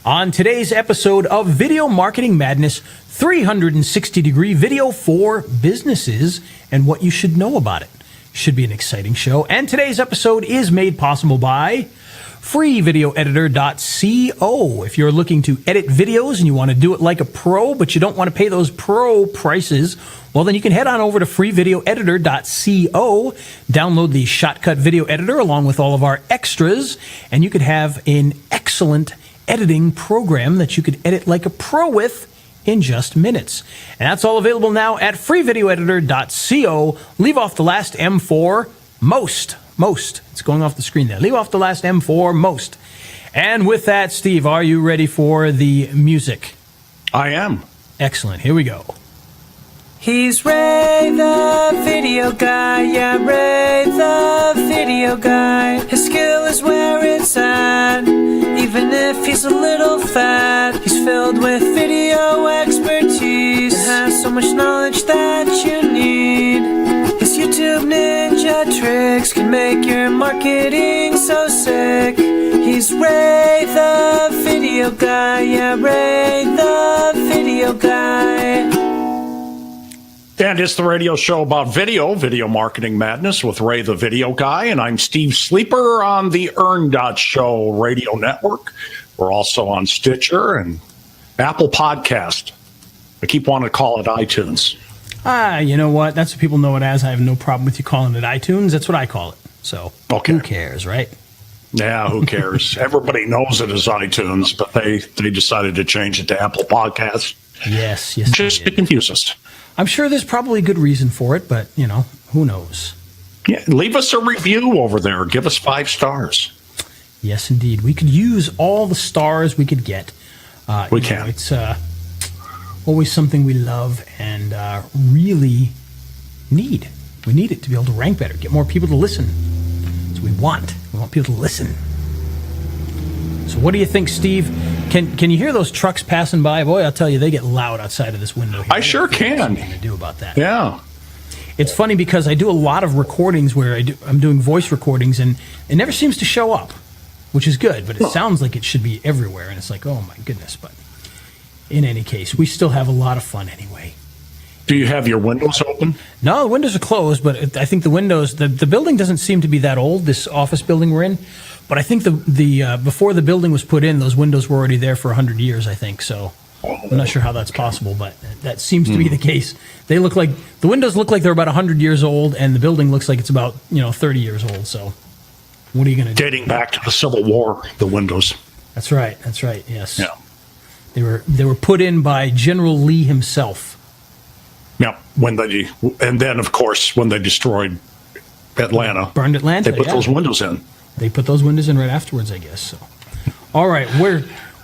on today's episode of Video Marketing Madness, 360-degree video for businesses and what you should know about it. Should be an exciting show. And today's episode is made possible by freevideoeditor.co. If you're looking to edit videos and you want to do it like a pro, but you don't want to pay those pro prices, well, then you can head on over to freevideoeditor.co, download the Shotcut Video Editor along with all of our extras, and you could have an excellent editing program that you could edit like a pro with in just minutes. And that's all available now at freevideoeditor.co. Leave off the last M for most. It's going off the screen there. Leave off the last M for most. And with that, Steve, are you ready for the music? I am. Excellent. Here we go. He's Ray the video guy, yeah, Ray the video guy. His skill is where it's at, even if he's a little fat. He's filled with video expertise and has so much knowledge that you need. His YouTube ninja tricks can make your marketing so sick. He's Ray the video guy, yeah, Ray the video guy. And it's the radio show about Video Marketing Madness with Ray the Video Guy, and I'm Steve Sleeper on the Show Radio Network. We're also on Stitcher and Apple Podcast. I keep wanting to call it iTunes. You know what? That's what people know it as. I have no problem with you calling it iTunes. That's what I call it. So Who cares, right? Yeah, who cares? Everybody knows it as iTunes, but they decided to change it to Apple Podcast. Yes. Just to confuse us. I'm sure there's probably a good reason for it, but, who knows? Yeah, leave us a review over there. Give us 5 stars. Yes, indeed. We could use all the stars we could get. We can. It's always something we love and really need. We need it to be able to rank better, get more people to listen. That's what we want. We want people to listen. So what do you think, Steve? Can you hear those trucks passing by? Boy, I'll tell you, they get loud outside of this window here. I sure can. Something to do about that. Yeah. It's funny because I do a lot of recordings where I'm doing voice recordings, and it never seems to show up, which is good, but it sounds like it should be everywhere, and it's like, oh my goodness. But in any case, we still have a lot of fun anyway. Do you have your windows open? No, the windows are closed, but I think the windows, the building doesn't seem to be that old, this office building we're in. But I think the before the building was put in, those windows were already there for 100 years, I think. So I'm not sure how that's possible, but that seems to be the case. The windows look like they're about 100 years old, and the building looks like it's about 30 years old. So what are you going to do? Dating back to the Civil War, the windows. That's right. Yes. Yeah. They were put in by General Lee himself. Yeah. And then of course when they destroyed Atlanta, burned Atlanta, they put those windows in. They put those windows in right afterwards, I guess. So, all right,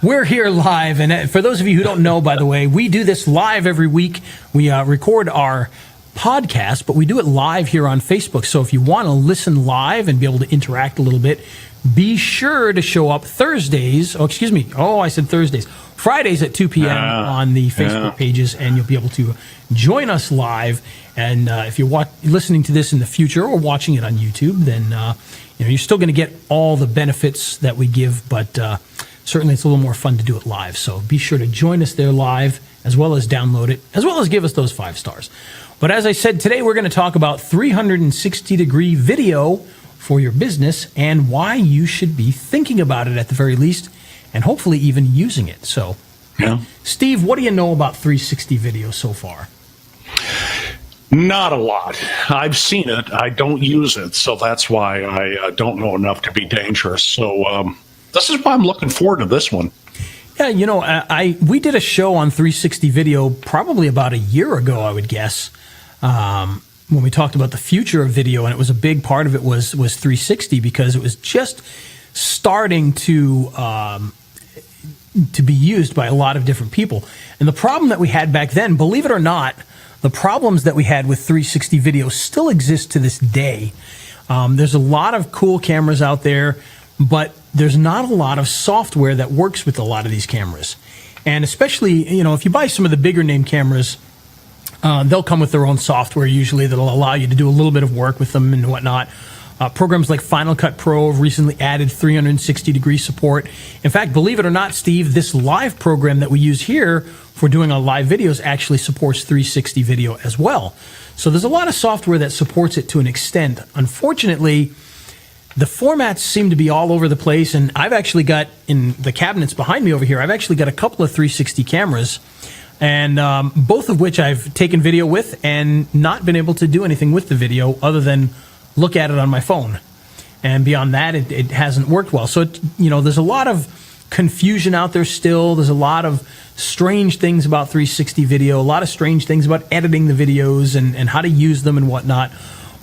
we're here live, and for those of you who don't know, by the way, we do this live every week. We record our podcast, but we do it live here on Facebook. So if you want to listen live and be able to interact a little bit, be sure to show up Thursdays. Oh, excuse me. Oh, I said Thursdays. Fridays at 2 p.m. on the Facebook pages, and you'll be able to join us live. And if you're listening to this in the future or watching it on YouTube, then you're still going to get all the benefits that we give, but certainly it's a little more fun to do it live. So be sure to join us there live, as well as download it, as well as give us those 5 stars. But as I said, today we're going to talk about 360-degree video for your business and why you should be thinking about it at the very least, and hopefully even using it. So, Steve, what do you know about 360 video so far? Not a lot. I've seen it. I don't use it, so that's why I don't know enough to be dangerous. So this is why I'm looking forward to this one. Yeah, we did a show on 360 video probably about a year ago, I would guess, when we talked about the future of video, and it was a big part of it was 360 because it was just starting to be used by a lot of different people. And the problem that we had back then, believe it or not, the problems that we had with 360 video still exist to this day. There's a lot of cool cameras out there, but there's not a lot of software that works with a lot of these cameras. And especially, if you buy some of the bigger name cameras, they'll come with their own software usually that'll allow you to do a little bit of work with them and whatnot. Programs like Final Cut Pro have recently added 360-degree support. In fact, believe it or not, Steve, this live program that we use here for doing our live videos actually supports 360 video as well. So there's a lot of software that supports it to an extent. Unfortunately, the formats seem to be all over the place, and I've actually got, in the cabinets behind me over here, I've actually got a couple of 360 cameras, and both of which I've taken video with and not been able to do anything with the video other than look at it on my phone. And beyond that, it hasn't worked well. So, there's a lot of confusion out there still. There's a lot of strange things about 360 video, a lot of strange things about editing the videos and how to use them and whatnot.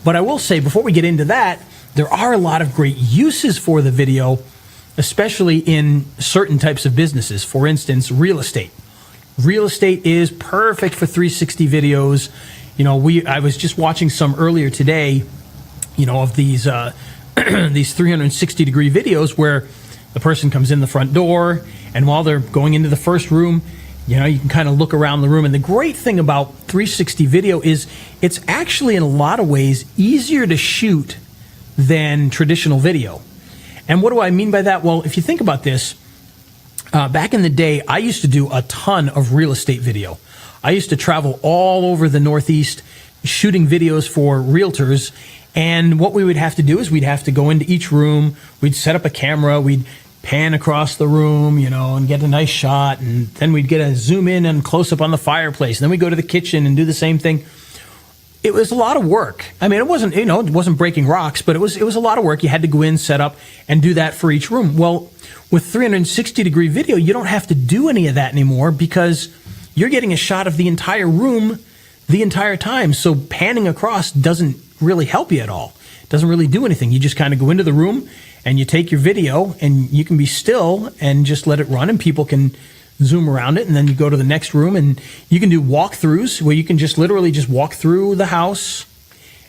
But I will say, before we get into that, there are a lot of great uses for the video, especially in certain types of businesses. For instance, real estate. Real estate is perfect for 360 videos. I was just watching some earlier today, of these these 360-degree videos where the person comes in the front door, and while they're going into the first room, you can kind of look around the room. And the great thing about 360 video is it's actually, in a lot of ways, easier to shoot than traditional video. And what do I mean by that? Well, if you think about this, back in the day, I used to do a ton of real estate video. I used to travel all over the Northeast shooting videos for realtors. And what we would have to do is we'd have to go into each room, we'd set up a camera, we'd pan across the room, and get a nice shot, and then we'd get a zoom in and close up on the fireplace. And then we'd go to the kitchen and do the same thing. It was a lot of work. I mean, it wasn't, it wasn't breaking rocks, but it was a lot of work. You had to go in, set up, and do that for each room. Well, with 360-degree video, you don't have to do any of that anymore because you're getting a shot of the entire room the entire time. So panning across doesn't really help you at all. It doesn't really do anything. You just kind of go into the room and you take your video and you can be still and just let it run, and people can zoom around it. And then you go to the next room and you can do walkthroughs where you can just literally just walk through the house.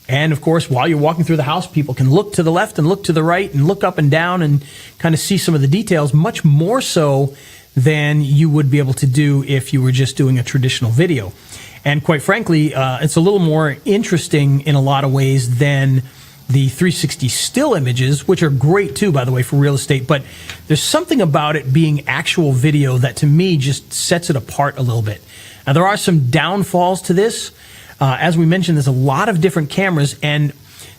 And of course, while you're walking through the house, people can look to the left and look to the right and look up and down and kind of see some of the details, much more so than you would be able to do if you were just doing a traditional video. And quite frankly, it's a little more interesting in a lot of ways than the 360 still images, which are great too, by the way, for real estate. But there's something about it being actual video that to me just sets it apart a little bit. Now, there are some downfalls to this. As we mentioned, there's a lot of different cameras, and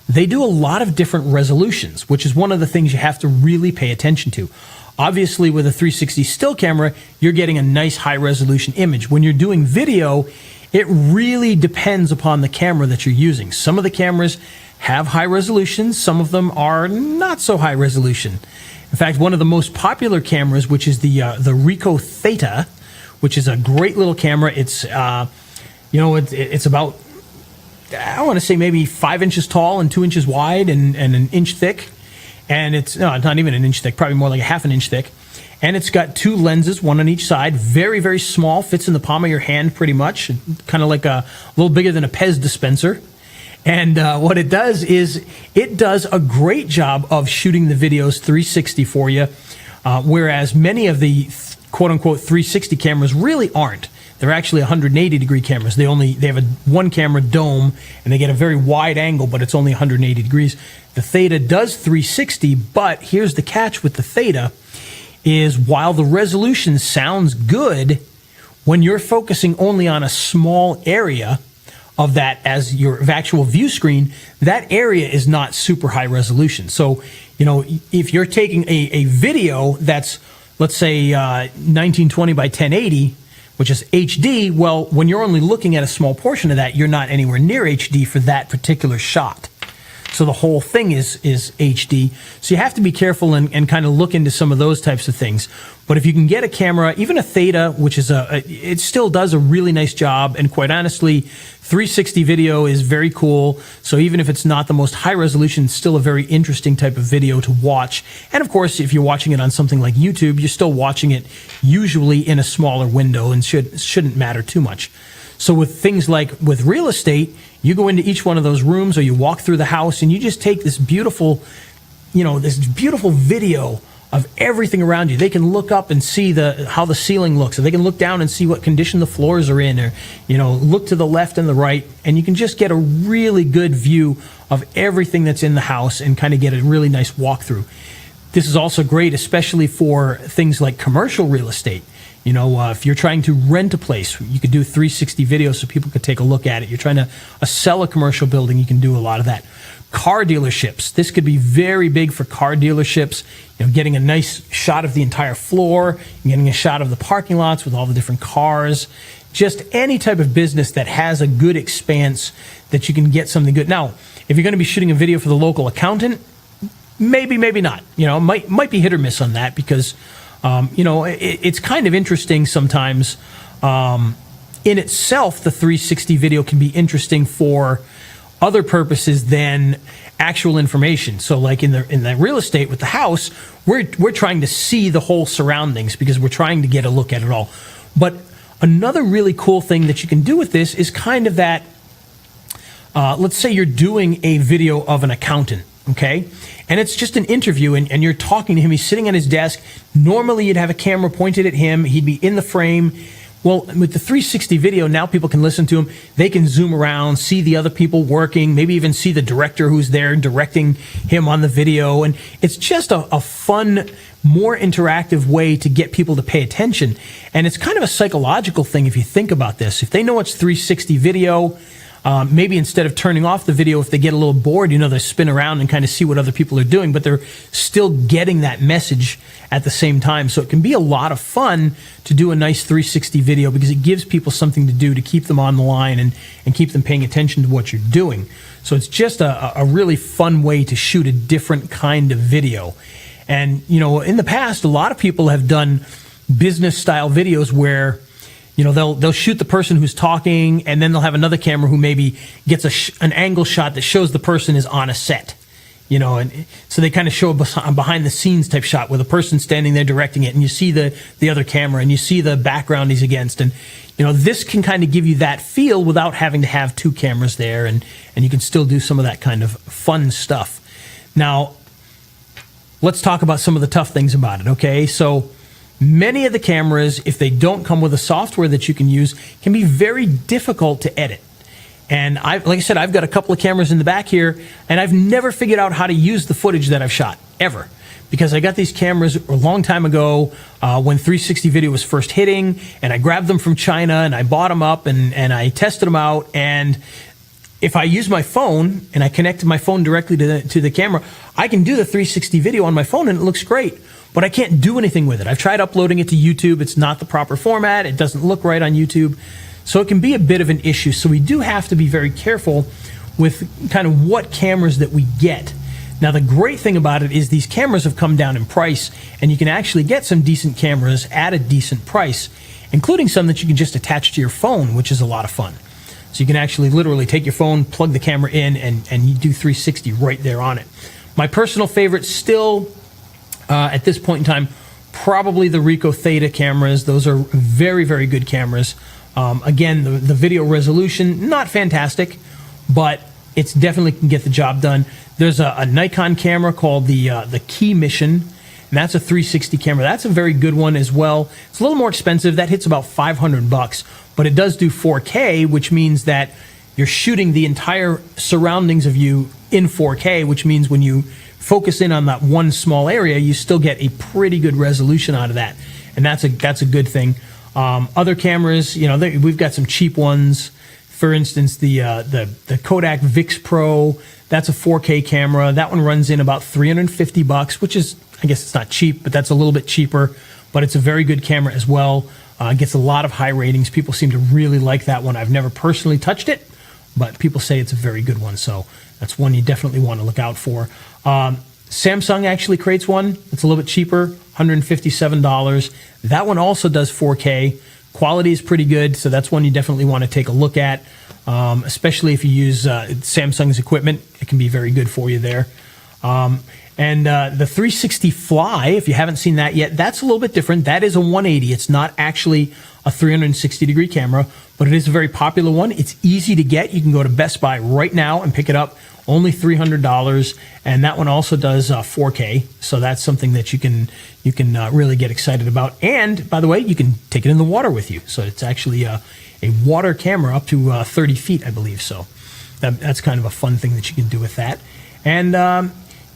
they do a lot of different resolutions, which is one of the things you have to really pay attention to. Obviously, with a 360 still camera, you're getting a nice high-resolution image. When you're doing video, it really depends upon the camera that you're using. Some of the cameras have high resolution. Some of them are not so high resolution. In fact, one of the most popular cameras, which is the Ricoh Theta, which is a great little camera. It's it's about, I want to say maybe 5 inches tall and 2 inches wide and an inch thick. And it's not even an inch thick, probably more like a half an inch thick. And it's got two lenses, one on each side, very, very small, fits in the palm of your hand pretty much, kind of like a little bigger than a Pez dispenser. And what it does is it does a great job of shooting the videos 360 for you, whereas many of the quote-unquote 360 cameras really aren't. They're actually 180-degree cameras. They have a one-camera dome, and they get a very wide angle, but it's only 180 degrees. The Theta does 360, but here's the catch with the Theta, is while the resolution sounds good, when you're focusing only on a small area of that as your actual view screen, that area is not super high resolution. So, if you're taking a video that's, let's say, 1920 by 1080, which is HD, well, when you're only looking at a small portion of that, you're not anywhere near HD for that particular shot. So the whole thing is HD. So you have to be careful and kind of look into some of those types of things. But if you can get a camera, even a Theta, which is it still does a really nice job. And quite honestly, 360 video is very cool. So even if it's not the most high resolution, it's still a very interesting type of video to watch. And of course, if you're watching it on something like YouTube, you're still watching it usually in a smaller window and shouldn't matter too much. So with things like with real estate, you go into each one of those rooms or you walk through the house and you just take this beautiful, video of everything around you. They can look up and see how the ceiling looks, or they can look down and see what condition the floors are in, or look to the left and the right, and you can just get a really good view of everything that's in the house and kind of get a really nice walkthrough. This is also great, especially for things like commercial real estate. If you're trying to rent a place, you could do 360 video so people could take a look at it. You're trying to sell a commercial building, you can do a lot of that. Car dealerships, this could be very big for car dealerships, getting a nice shot of the entire floor, getting a shot of the parking lots with all the different cars. Just any type of business that has a good expanse that you can get something good. Now, if you're going to be shooting a video for the local accountant, maybe not. Might be hit or miss on that, because it's kind of interesting sometimes. In itself, the 360 video can be interesting for other purposes than actual information. So like in the real estate with the house, we're trying to see the whole surroundings because we're trying to get a look at it all. But another really cool thing that you can do with this is kind of that, let's say you're doing a video of an accountant, okay? And it's just an interview, and you're talking to him. He's sitting at his desk. Normally, you'd have a camera pointed at him. He'd be in the frame. Well, with the 360 video, now people can listen to him. They can zoom around, see the other people working, maybe even see the director who's there directing him on the video. And it's just a fun, more interactive way to get people to pay attention. And it's kind of a psychological thing if you think about this. If they know it's 360 video, maybe instead of turning off the video, if they get a little bored, they spin around and kind of see what other people are doing, but they're still getting that message at the same time. So it can be a lot of fun to do a nice 360 video because it gives people something to do to keep them on the line and keep them paying attention to what you're doing. So it's just a really fun way to shoot a different kind of video. And, in the past, a lot of people have done business style videos where they'll shoot the person who's talking, and then they'll have another camera who maybe gets an angle shot that shows the person is on a set, and so they kind of show a behind the scenes type shot with a person standing there directing it, and you see the other camera, and you see the background he's against, and this can kind of give you that feel without having to have two cameras there, and you can still do some of that kind of fun stuff. Now, let's talk about some of the tough things about it, okay? So many of the cameras, if they don't come with a software that you can use, can be very difficult to edit. And like I said, I've got a couple of cameras in the back here, and I've never figured out how to use the footage that I've shot, ever. Because I got these cameras a long time ago when 360 video was first hitting, and I grabbed them from China, and I bought them up, and I tested them out, and if I use my phone, and I connected my phone directly to the camera, I can do the 360 video on my phone, and it looks great. But I can't do anything with it. I've tried uploading it to YouTube. It's not the proper format. It doesn't look right on YouTube. So it can be a bit of an issue. So we do have to be very careful with kind of what cameras that we get. Now, the great thing about it is these cameras have come down in price, and you can actually get some decent cameras at a decent price, including some that you can just attach to your phone, which is a lot of fun. So you can actually literally take your phone, plug the camera in, and you do 360 right there on it. My personal favorite still, at this point in time, probably the Ricoh Theta cameras. Those are very, very good cameras. Again, the video resolution, not fantastic, but it's definitely can get the job done. There's a Nikon camera called the Key Mission, and that's a 360 camera. That's a very good one as well. It's a little more expensive. That hits about $500, but it does do 4K, which means that you're shooting the entire surroundings of you in 4K, which means when you focus in on that one small area, you still get a pretty good resolution out of that, and that's a good thing. Other cameras, we've got some cheap ones. For instance, the Kodak VIX Pro, that's a 4K camera. That one runs in about $350, which is, I guess it's not cheap, but that's a little bit cheaper. But it's a very good camera as well. Gets a lot of high ratings. People seem to really like that one. I've never personally touched it, but people say it's a very good one. So that's one you definitely want to look out for. Samsung actually creates one. It's a little bit cheaper, $157. That one also does 4K. Quality is pretty good, so that's one you definitely want to take a look at, especially if you use Samsung's equipment. It can be very good for you there. And And the 360 Fly, if you haven't seen that yet, that's a little bit different. That is a 180. It's not actually a 360-degree camera, but it is a very popular one. It's easy to get. You can go to Best Buy right now and pick it up. Only $300, and that one also does 4K, so that's something that you can really get excited about. And by the way, you can take it in the water with you, so it's actually a water camera up to 30 feet, I believe. So that's kind of a fun thing that you can do with that. And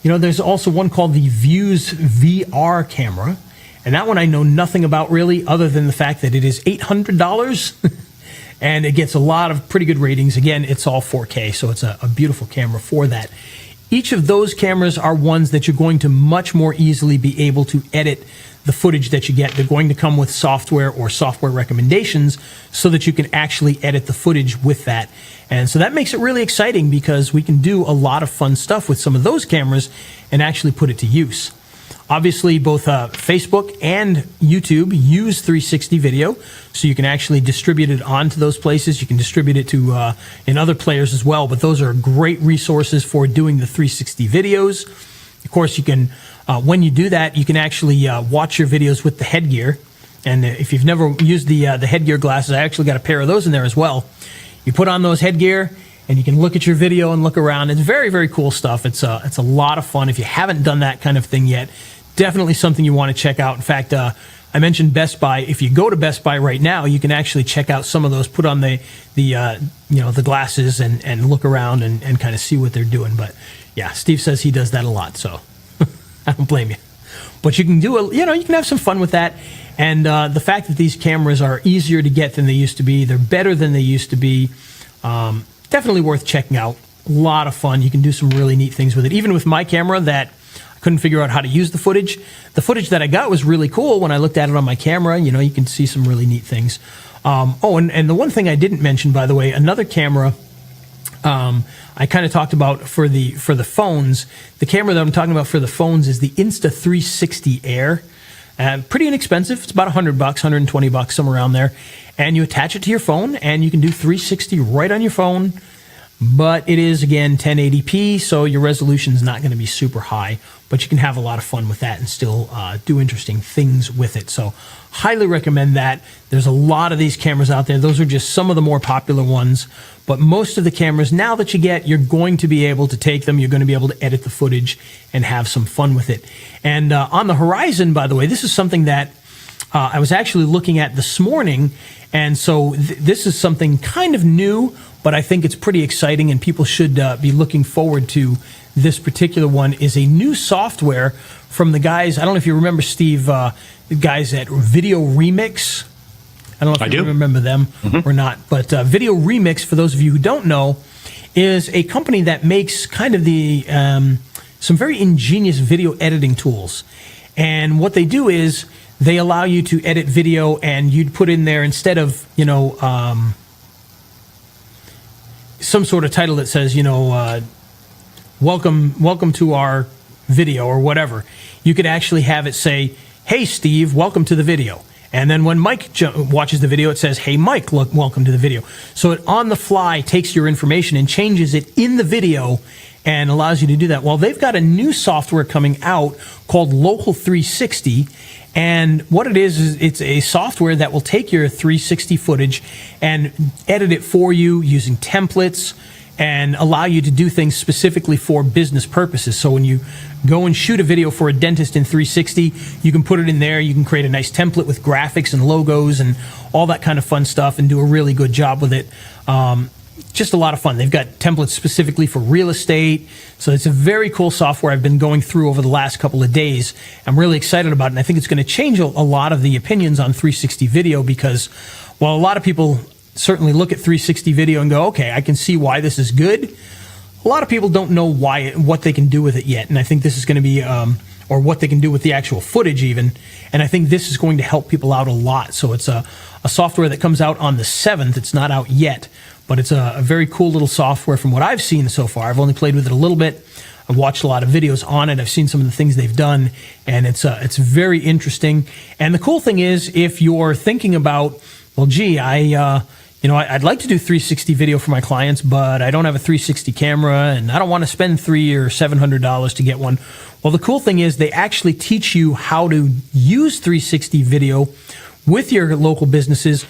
there's also one called the Views VR camera, and that one I know nothing about really, other than the fact that it is $800. And it gets a lot of pretty good ratings. Again, it's all 4K, so it's a beautiful camera for that. Each of those cameras are ones that you're going to much more easily be able to edit the footage that you get. They're going to come with software or software recommendations so that you can actually edit the footage with that. And so that makes it really exciting because we can do a lot of fun stuff with some of those cameras and actually put it to use. Obviously, both Facebook and YouTube use 360 video, so you can actually distribute it onto those places. You can distribute it to in other players as well, but those are great resources for doing the 360 videos. Of course, you can, when you do that, you can actually watch your videos with the headgear. And if you've never used the headgear glasses, I actually got a pair of those in there as well. You put on those headgear, and you can look at your video and look around. It's very, very cool stuff. It's a lot of fun. If you haven't done that kind of thing yet, definitely something you want to check out. In fact, I mentioned Best Buy. If you go to Best Buy right now, you can actually check out some of those, put on the glasses and look around and kind of see what they're doing. But yeah, Steve says he does that a lot, so I don't blame you. But you can you can have some fun with that. And the fact that these cameras are easier to get than they used to be, they're better than they used to be. Definitely worth checking out. A lot of fun. You can do some really neat things with it. Even with my camera that I couldn't figure out how to use the footage. The footage that I got was really cool when I looked at it on my camera. You can see some really neat things. And the one thing I didn't mention, by the way, another camera I kind of talked about for the phones. The camera that I'm talking about for the phones is the Insta360 Air. Pretty inexpensive. It's about $100, $120, somewhere around there. And you attach it to your phone, and you can do 360 right on your phone. But it is, again, 1080p, so your resolution is not going to be super high. But you can have a lot of fun with that and still do interesting things with it. So highly recommend that. There's a lot of these cameras out there. Those are just some of the more popular ones. But most of the cameras now that you get, you're going to be able to take them. You're going to be able to edit the footage and have some fun with it. And on the horizon, by the way, this is something that I was actually looking at this morning. And so this is something kind of new, but I think it's pretty exciting, and people should be looking forward to this particular one. Is a new software from the guys. I don't know if you remember, Steve, the guys at Video Remix. I don't know if you remember them or not, but Video Remix, for those of you who don't know, is a company that makes kind of the some very ingenious video editing tools. And what they do is they allow you to edit video, and you'd put in there, instead of some sort of title that says, welcome to our video or whatever, you could actually have it say, "Hey Steve, welcome to the video." And then when Mike watches the video, it says, "Hey Mike, look, welcome to the video." So it on the fly takes your information and changes it in the video and allows you to do that. Well, they've got a new software coming out called Local 360. And what it is it's a software that will take your 360 footage and edit it for you using templates and allow you to do things specifically for business purposes. So when you go and shoot a video for a dentist in 360, you can put it in there. You can create a nice template with graphics and logos and all that kind of fun stuff and do a really good job with it. Just a lot of fun. They've got templates specifically for real estate. So it's a very cool software I've been going through over the last couple of days. I'm really excited about it, and I think it's going to change a lot of the opinions on 360 video, because while a lot of people certainly look at 360 video and go, okay, I can see why this is good, a lot of people don't know what they can do with it yet. And I think this is going to be, or what they can do with the actual footage even. And I think this is going to help people out a lot. So it's a software that comes out on the 7th. It's not out yet, but it's a very cool little software from what I've seen so far. I've only played with it a little bit. I've watched a lot of videos on it. I've seen some of the things they've done, and it's very interesting. And the cool thing is, if you're thinking about, well, gee, I I'd like to do 360 video for my clients, but I don't have a 360 camera and I don't want to spend $300 or $700 to get one. Well, the cool thing is they actually teach you how to use 360 video with your local businesses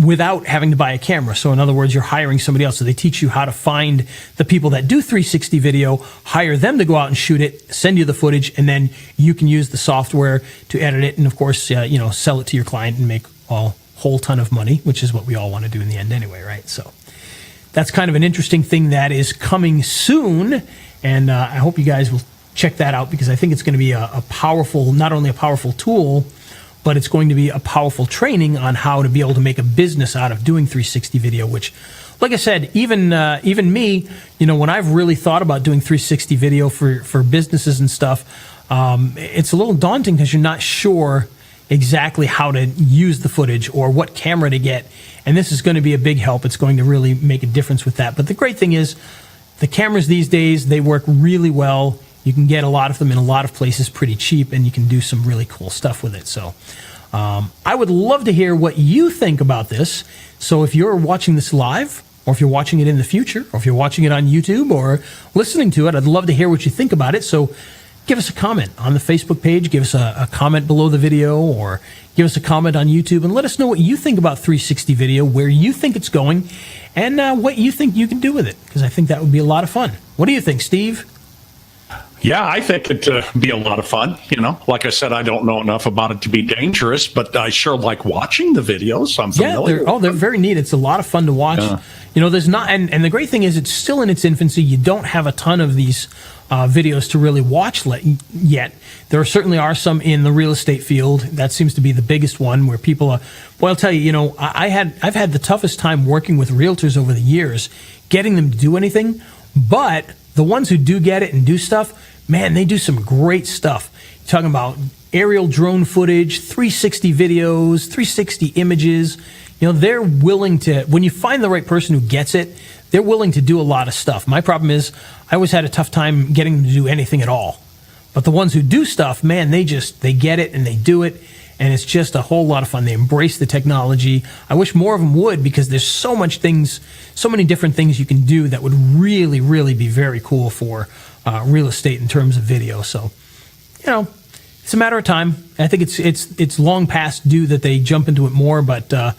without having to buy a camera. So in other words, you're hiring somebody else. So they teach you how to find the people that do 360 video, hire them to go out and shoot it, send you the footage, and then you can use the software to edit it. And of course, sell it to your client and make a whole ton of money, which is what we all want to do in the end anyway, right? So that's kind of an interesting thing that is coming soon. And I hope you guys will check that out, because I think it's going to be a powerful, not only a powerful tool, but it's going to be a powerful training on how to be able to make a business out of doing 360 video, which, like I said, even me, when I've really thought about doing 360 video for businesses and stuff, it's a little daunting because you're not sure exactly how to use the footage or what camera to get. And this is going to be a big help. It's going to really make a difference with that. But the great thing is the cameras these days, they work really well. You can get a lot of them in a lot of places pretty cheap, and you can do some really cool stuff with it. So I would love to hear what you think about this. So if you're watching this live, or if you're watching it in the future, or if you're watching it on YouTube or listening to it, I'd love to hear what you think about it. So give us a comment on the Facebook page, give us a comment below the video, or give us a comment on YouTube, and let us know what you think about 360 video, where you think it's going, and what you think you can do with it, because I think that would be a lot of fun. What do you think, Steve? Yeah, I think it'd be a lot of fun. Like I said, I don't know enough about it to be dangerous, but I sure like watching the videos. I'm familiar. They're very neat. It's a lot of fun to watch. There's not, and the great thing is it's still in its infancy. You don't have a ton of these videos to really watch yet. There certainly are some in the real estate field. That seems to be the biggest one, where people are. Well, I'll tell you, I've had the toughest time working with realtors over the years, getting them to do anything. But the ones who do get it and do stuff, man, they do some great stuff. You're talking about aerial drone footage, 360 videos, 360 images. They're willing to, when you find the right person who gets it, they're willing to do a lot of stuff. My problem is I always had a tough time getting them to do anything at all. But the ones who do stuff, man, they get it and they do it. And it's just a whole lot of fun. They embrace the technology. I wish more of them would, because there's so many different things you can do that would really, really be very cool for real estate in terms of video. So, it's a matter of time. I think it's long past due that they jump into it more, but the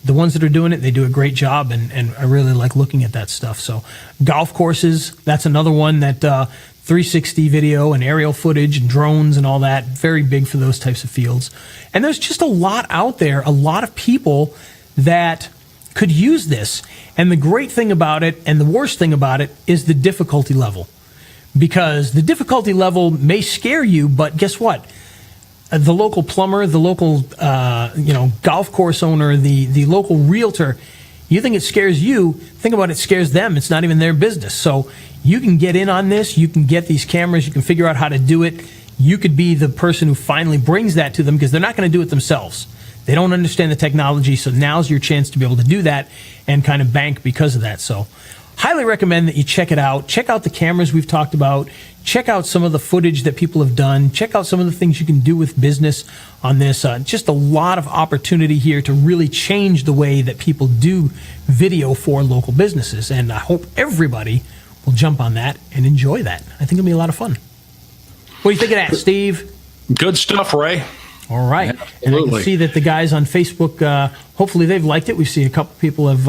ones that are doing it, they do a great job, and I really like looking at that stuff. So golf courses, that's another one that 360 video and aerial footage and drones and all that, very big for those types of fields. And there's just a lot out there, a lot of people that could use this. And the great thing about it, and the worst thing about it, is the difficulty level. Because the difficulty level may scare you, but guess what? The local plumber, the local golf course owner, the local realtor, you think it scares you, think about it scares them. It's not even their business. So you can get in on this. You can get these cameras. You can figure out how to do it. You could be the person who finally brings that to them, because they're not going to do it themselves. They don't understand the technology. So now's your chance to be able to do that and kind of bank because of that. So highly recommend that you check it out. Check out the cameras we've talked about. Check out some of the footage that people have done. Check out some of the things you can do with business on this. Just a lot of opportunity here to really change the way that people do video for local businesses. And I hope everybody will jump on that and enjoy that. I think it'll be a lot of fun. What do you think of that, Steve? Good stuff, Ray. All right. Yeah, and I can see that the guys on Facebook, hopefully they've liked it. We've seen a couple people have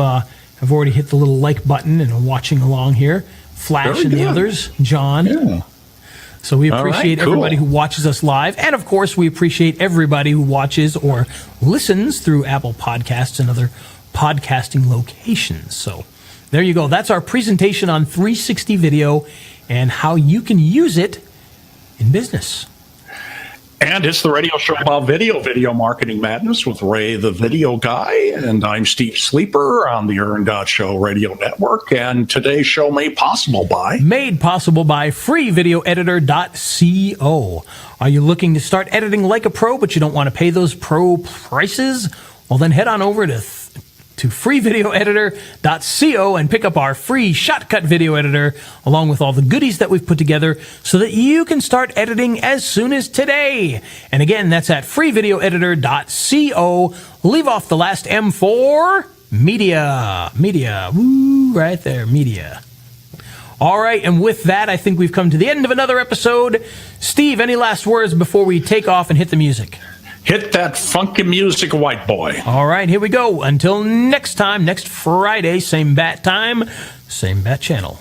already hit the little like button and are watching along here. Flash and the others, John. Yeah. So we appreciate everybody who watches us live. And, of course, we appreciate everybody who watches or listens through Apple Podcasts and other podcasting locations. So there you go. That's our presentation on 360 video and how you can use it in business. And it's the radio show about video marketing madness with Ray the Video Guy. And I'm Steve Sleeper on the Show Radio Network. And today's show made possible by freevideoeditor.co. Are you looking to start editing like a pro, but you don't want to pay those pro prices? Well, then head on over to freevideoeditor.co and pick up our free Shotcut video editor along with all the goodies that we've put together so that you can start editing as soon as today. And again, that's at freevideoeditor.co. Leave off the last M for Media. Woo, right there, media. All right, and with that, I think we've come to the end of another episode. Steve, any last words before we take off and hit the music? Hit that funky music, white boy. All right, here we go. Until next time, next Friday, same bat time, same bat channel.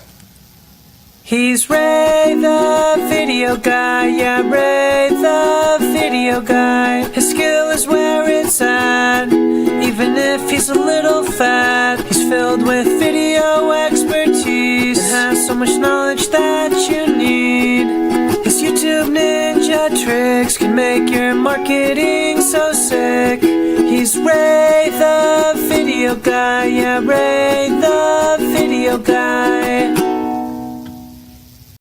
He's Ray the video guy, yeah, Ray the video guy. His skill is where it's at, even if he's a little fat. He's filled with video expertise and has so much knowledge that you need. His YouTube ninja tricks can make your marketing so sick. He's Ray the video guy, yeah, Ray the video guy.